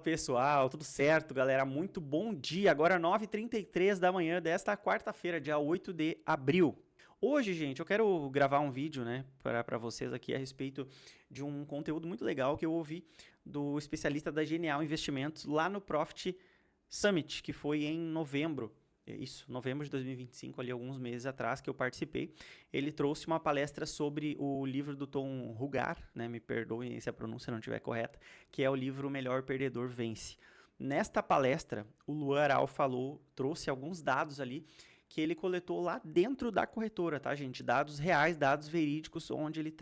pessoal, tudo certo, galera? Muito bom dia. Agora 9h33 da manhã desta quarta-feira, dia 8 de abril. Hoje, gente, eu quero gravar um vídeo, né, para vocês aqui a respeito de um conteúdo muito legal que eu ouvi do especialista da Genial Investimentos lá no Profit Summit, que foi em novembro. Isso, novembro de 2025, ali alguns meses atrás que eu participei. Ele trouxe uma palestra sobre o livro do Tom Rugar, né? Me perdoem se a pronúncia não estiver correta, que é o livro O Melhor Perdedor Vence. Nesta palestra, o Luan Aral trouxe alguns dados ali que ele coletou lá dentro da corretora, tá, gente? Dados reais, dados verídicos, onde ele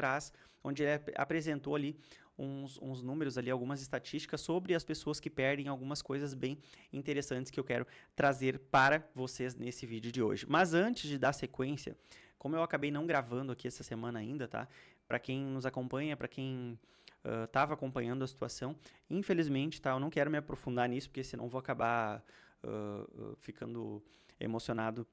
apresentou ali uns números ali, algumas estatísticas sobre as pessoas que perdem, algumas coisas bem interessantes que eu quero trazer para vocês nesse vídeo de hoje. Mas antes de dar sequência, como eu acabei não gravando aqui essa semana ainda, tá? Para quem nos acompanha, para quem estava acompanhando a situação, infelizmente, tá? Eu não quero me aprofundar nisso, porque senão vou acabar ficando emocionado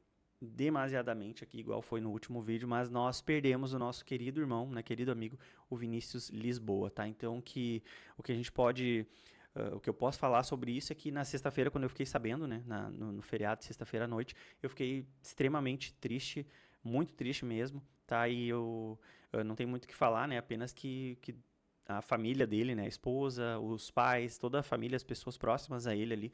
demasiadamente aqui, igual foi no último vídeo, mas nós perdemos o nosso querido irmão, né, querido amigo, o Vinícius Lisboa, tá? Então, o que a gente pode... o que eu posso falar sobre isso é que na sexta-feira, quando eu fiquei sabendo, né, no feriado de sexta-feira à noite, eu fiquei extremamente triste, muito triste mesmo, tá? E eu não tenho muito o que falar, né, apenas que a família dele, né, a esposa, os pais, toda a família, as pessoas próximas a ele ali,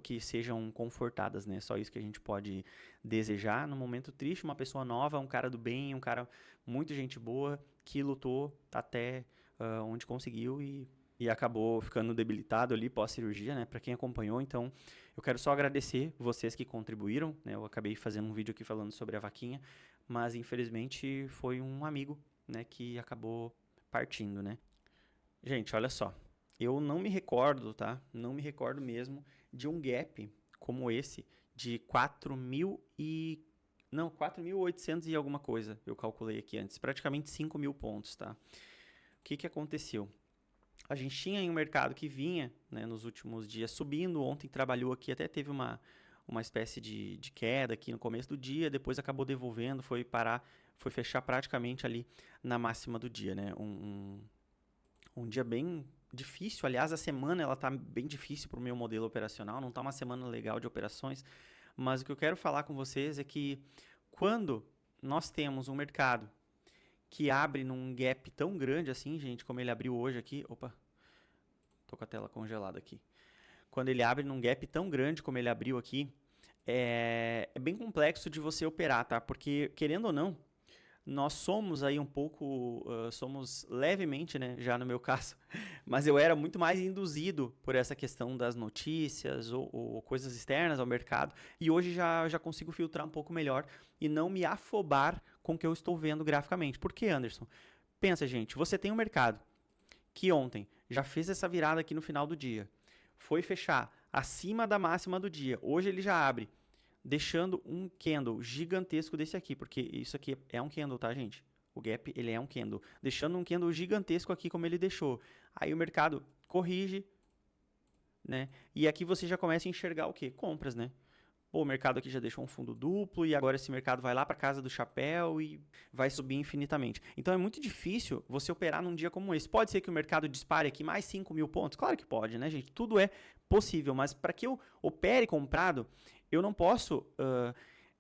que sejam confortadas, né, só isso que a gente pode desejar no momento triste, uma pessoa nova, um cara do bem, um cara muito gente boa, que lutou até onde conseguiu e acabou ficando debilitado ali pós-cirurgia, né, para quem acompanhou. Então, eu quero só agradecer vocês que contribuíram, né, eu acabei fazendo um vídeo aqui falando sobre a vaquinha, mas infelizmente foi um amigo, né, que acabou partindo, né. Gente, olha só, eu não me recordo, tá? Não me recordo mesmo de um gap como esse de 4.800 e alguma coisa, eu calculei aqui antes, praticamente 5.000 pontos, tá? O que aconteceu? A gente tinha aí um mercado que vinha, né, nos últimos dias subindo, ontem trabalhou aqui, até teve uma espécie de queda aqui no começo do dia, depois acabou devolvendo, foi fechar praticamente ali na máxima do dia, né? Um dia bem difícil, aliás, a semana ela tá bem difícil para o meu modelo operacional, não tá uma semana legal de operações, mas o que eu quero falar com vocês é que quando nós temos um mercado que abre num gap tão grande assim, gente, como ele abriu hoje aqui, opa, tô com a tela congelada aqui, quando ele abre num gap tão grande como ele abriu aqui, é bem complexo de você operar, tá? Porque, querendo ou não, nós somos aí um pouco, somos levemente, né, já no meu caso, mas eu era muito mais induzido por essa questão das notícias ou coisas externas ao mercado, e hoje já consigo filtrar um pouco melhor e não me afobar com o que eu estou vendo graficamente. Por que, Anderson? Pensa, gente, você tem um mercado que ontem já fez essa virada aqui no final do dia, foi fechar acima da máxima do dia, hoje ele já abre deixando um candle gigantesco desse aqui, porque isso aqui é um candle, tá, gente? O gap, ele é um candle. Deixando um candle gigantesco aqui como ele deixou. Aí o mercado corrige, né? E aqui você já começa a enxergar o quê? Compras, né? Pô, o mercado aqui já deixou um fundo duplo e agora esse mercado vai lá para casa do chapéu e vai subir infinitamente. Então é muito difícil você operar num dia como esse. Pode ser que o mercado dispare aqui mais 5.000 pontos? Claro que pode, né, gente? Tudo é possível, mas para que eu opere comprado, eu não posso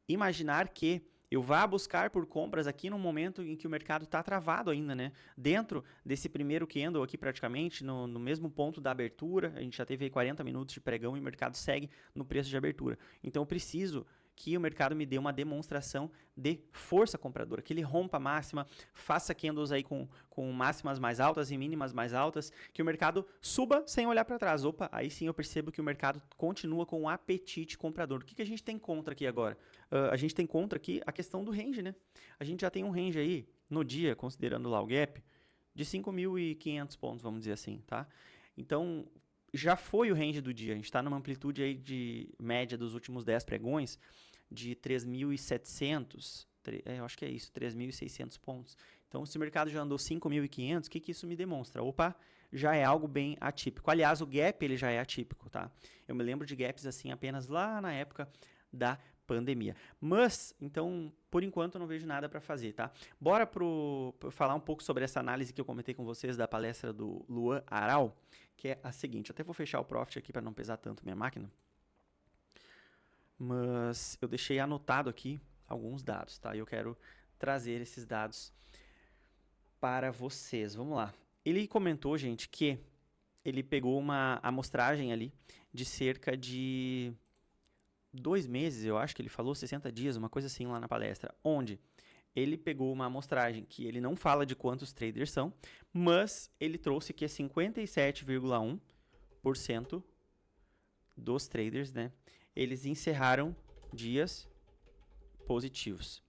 imaginar que eu vá buscar por compras aqui no momento em que o mercado está travado ainda, né? Dentro desse primeiro candle aqui praticamente, no mesmo ponto da abertura, a gente já teve aí 40 minutos de pregão e o mercado segue no preço de abertura. Então eu preciso que o mercado me dê uma demonstração de força compradora, que ele rompa a máxima, faça candles aí com máximas mais altas e mínimas mais altas, que o mercado suba sem olhar para trás. Opa, aí sim eu percebo que o mercado continua com um apetite comprador. O que a gente tem contra aqui agora? A gente tem contra aqui a questão do range, né? A gente já tem um range aí no dia, considerando lá o gap, de 5.500 pontos, vamos dizer assim, tá? Então, já foi o range do dia, a gente está numa amplitude aí de média dos últimos 10 pregões de 3.700, eu acho que é isso, 3.600 pontos. Então, se o mercado já andou 5.500, o que isso me demonstra? Opa, já é algo bem atípico. Aliás, o gap ele já é atípico, tá? Eu me lembro de gaps assim apenas lá na época da pandemia. Mas, então, por enquanto eu não vejo nada para fazer, tá? Bora falar um pouco sobre essa análise que eu comentei com vocês da palestra do Luan Aral, que é a seguinte. Até vou fechar o Profit aqui para não pesar tanto minha máquina. Mas eu deixei anotado aqui alguns dados, tá? Eu quero trazer esses dados para vocês. Vamos lá. Ele comentou, gente, que ele pegou uma amostragem ali de cerca de 2 meses, eu acho que ele falou, 60 dias, uma coisa assim lá na palestra, onde ele pegou uma amostragem que ele não fala de quantos traders são, mas ele trouxe que é 57,1% dos traders, né, eles encerraram dias positivos,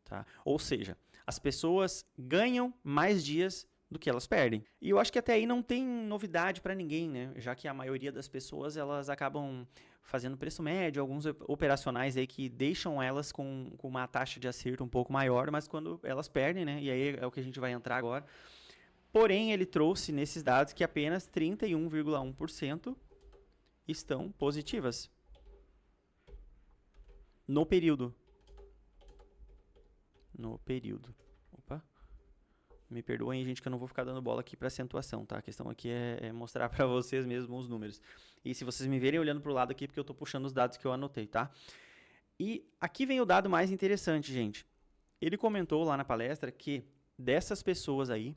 tá? Ou seja, as pessoas ganham mais dias do que elas perdem. E eu acho que até aí não tem novidade para ninguém, né? Já que a maioria das pessoas, elas acabam fazendo preço médio, alguns operacionais aí que deixam elas com uma taxa de acerto um pouco maior, mas quando elas perdem, né? E aí é o que a gente vai entrar agora. Porém, ele trouxe nesses dados que apenas 31,1% estão positivas no período. Opa. Me perdoem, gente, que eu não vou ficar dando bola aqui para acentuação, tá? A questão aqui é mostrar para vocês mesmo os números. E se vocês me verem olhando para o lado aqui, porque eu estou puxando os dados que eu anotei, tá? E aqui vem o dado mais interessante, gente. Ele comentou lá na palestra que dessas pessoas aí,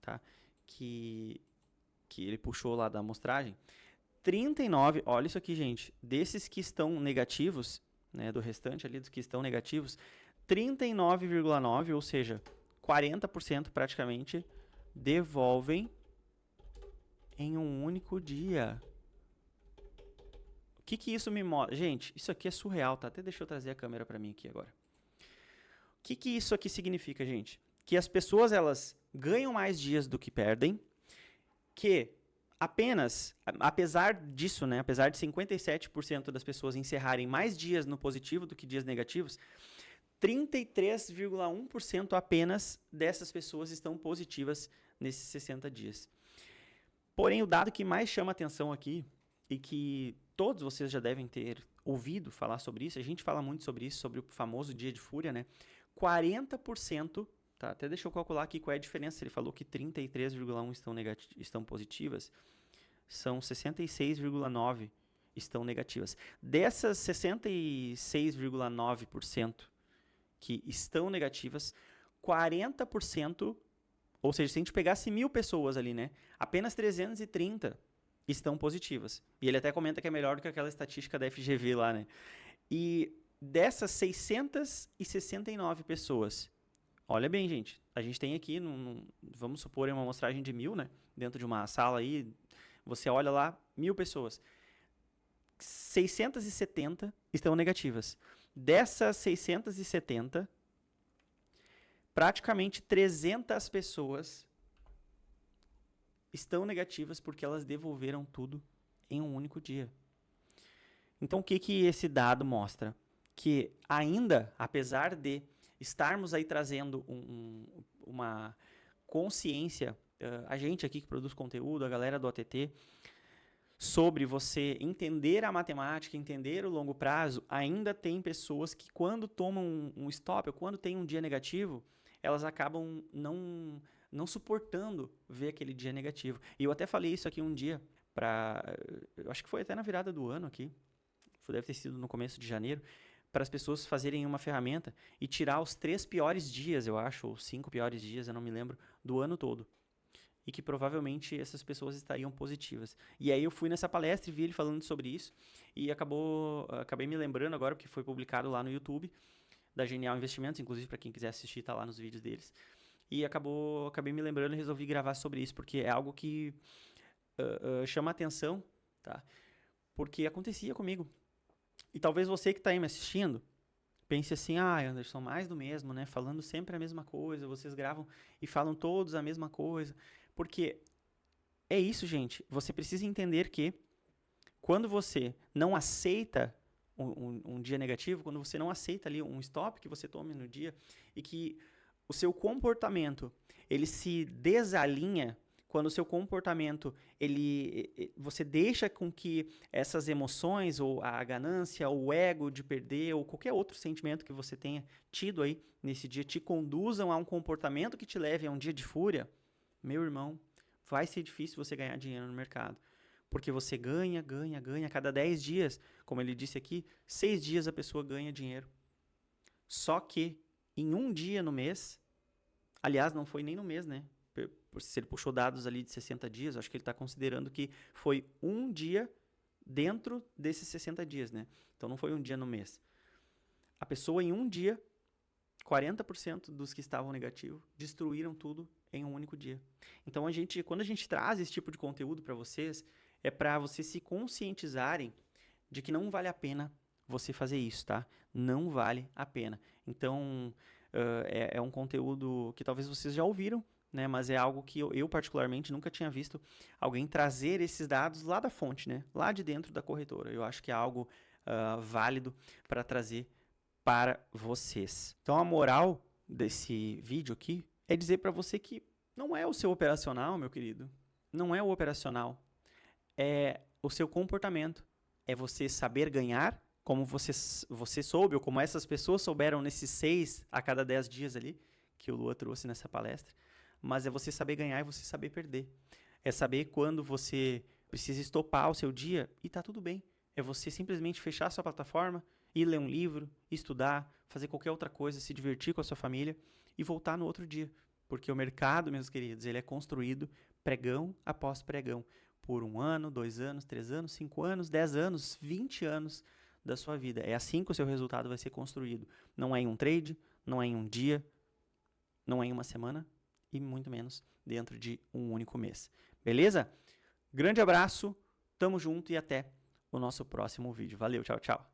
tá? Que ele puxou lá da amostragem, 39, olha isso aqui, gente, desses que estão negativos, né, do restante ali dos que estão negativos, 39,9, ou seja, 40% praticamente devolvem em um único dia. O que isso me mostra? Gente, isso aqui é surreal, tá? Até deixa eu trazer a câmera para mim aqui agora. O que isso aqui significa, gente? Que as pessoas, elas ganham mais dias do que perdem, que apenas, apesar disso, né, apesar de 57% das pessoas encerrarem mais dias no positivo do que dias negativos, 33,1% apenas dessas pessoas estão positivas nesses 60 dias. Porém, o dado que mais chama atenção aqui, e que todos vocês já devem ter ouvido falar sobre isso, a gente fala muito sobre isso, sobre o famoso dia de fúria, né? 40%, tá? Até deixa eu calcular aqui qual é a diferença. Ele falou que 33,1% estão positivas, são 66,9% estão negativas. Dessas 66,9% que estão negativas, 40%, ou seja, se a gente pegasse 1.000 pessoas ali, né, apenas 330 estão positivas. E ele até comenta que é melhor do que aquela estatística da FGV lá, né? E dessas 669 pessoas, olha bem, gente, a gente tem aqui, vamos supor, uma amostragem de 1.000, né, dentro de uma sala aí, você olha lá, 1.000 pessoas. 670 estão negativas. Dessas 670, praticamente 300 pessoas estão negativas porque elas devolveram tudo em um único dia. Então, o que esse dado mostra? Que ainda, apesar de estarmos aí trazendo uma consciência, a gente aqui que produz conteúdo, a galera do OTT, sobre você entender a matemática, entender o longo prazo, ainda tem pessoas que quando tomam um stop, ou quando tem um dia negativo, elas acabam não suportando ver aquele dia negativo. E eu até falei isso aqui um dia, eu acho que foi até na virada do ano aqui, deve ter sido no começo de janeiro, para as pessoas fazerem uma ferramenta e tirar os 3 piores dias, eu acho, ou 5 piores dias, eu não me lembro, do ano todo. E que provavelmente essas pessoas estariam positivas. E aí eu fui nessa palestra e vi ele falando sobre isso, e acabei me lembrando agora, porque foi publicado lá no YouTube, da Genial Investimentos, inclusive para quem quiser assistir, tá lá nos vídeos deles. E acabei me lembrando e resolvi gravar sobre isso, porque é algo que chama atenção, tá? Porque acontecia comigo. E talvez você que está aí me assistindo, pense assim, Anderson, mais do mesmo, né? Falando sempre a mesma coisa, vocês gravam e falam todos a mesma coisa. Porque é isso, gente. Você precisa entender que quando você não aceita um dia negativo, quando você não aceita ali um stop que você tome no dia e que o seu comportamento ele se desalinha quando o seu comportamento, você deixa com que essas emoções, ou a ganância, ou o ego de perder, ou qualquer outro sentimento que você tenha tido aí nesse dia, te conduzam a um comportamento que te leve a um dia de fúria, meu irmão, vai ser difícil você ganhar dinheiro no mercado. Porque você ganha, ganha, ganha. A cada 10 dias, como ele disse aqui, 6 dias a pessoa ganha dinheiro. Só que em um dia no mês, aliás, não foi nem no mês, né? Se ele puxou dados ali de 60 dias, acho que ele está considerando que foi um dia dentro desses 60 dias, né? Então não foi um dia no mês. A pessoa em um dia, 40% dos que estavam negativos destruíram tudo em um único dia. Então quando a gente traz esse tipo de conteúdo para vocês, é para vocês se conscientizarem de que não vale a pena você fazer isso, tá? Não vale a pena. Então, é um conteúdo que talvez vocês já ouviram, né? Mas é algo que eu particularmente nunca tinha visto alguém trazer esses dados lá da fonte, né? Lá de dentro da corretora. Eu acho que é algo válido para trazer para vocês. Então, a moral desse vídeo aqui é dizer para você que não é o seu operacional, meu querido. Não é o operacional. É o seu comportamento. É você saber ganhar, como você soube, ou como essas pessoas souberam nesses 6 a cada 10 dias ali, que o Lua trouxe nessa palestra. Mas é você saber ganhar e você saber perder. É saber quando você precisa estopar o seu dia e tá tudo bem. É você simplesmente fechar a sua plataforma, ir ler um livro, estudar, fazer qualquer outra coisa, se divertir com a sua família e voltar no outro dia. Porque o mercado, meus queridos, ele é construído pregão após pregão. Por 1 ano, 2 anos, 3 anos, 5 anos, 10 anos, 20 anos da sua vida. É assim que o seu resultado vai ser construído. Não é em um trade, não é em um dia, não é em uma semana e muito menos dentro de um único mês. Beleza? Grande abraço, tamo junto e até o nosso próximo vídeo. Valeu, tchau, tchau.